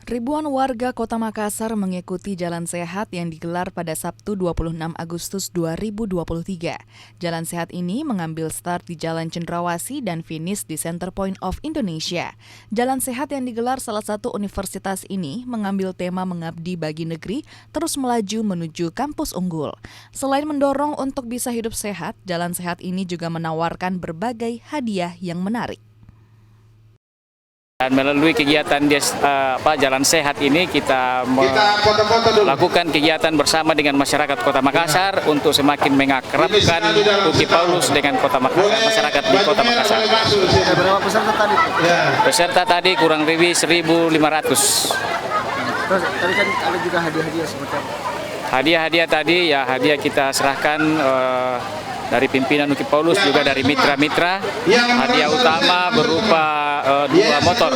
Ribuan warga Kota Makassar mengikuti Jalan Sehat yang digelar pada Sabtu 26 Agustus 2023. Jalan Sehat ini mengambil start di Jalan Cendrawasih dan finish di Center Point of Indonesia. Jalan Sehat yang digelar salah satu universitas ini mengambil tema mengabdi bagi negeri, terus melaju menuju kampus unggul. Selain mendorong untuk bisa hidup sehat, Jalan Sehat ini juga menawarkan berbagai hadiah yang menarik. Dan melalui kegiatan Jalan Sehat ini kita melakukan kegiatan bersama dengan masyarakat Kota Makassar untuk semakin mengakrabkan UKI Paulus dengan masyarakat di Kota Makassar. Berapa peserta tadi? Peserta tadi kurang lebih 1.500. Terus tadi kan ada juga hadiah-hadiah seperti apa? Hadiah-hadiah tadi ya hadiah kita serahkan dari pimpinan UKI Paulus, juga dari mitra-mitra. Hadiah utama berupa 2 motor.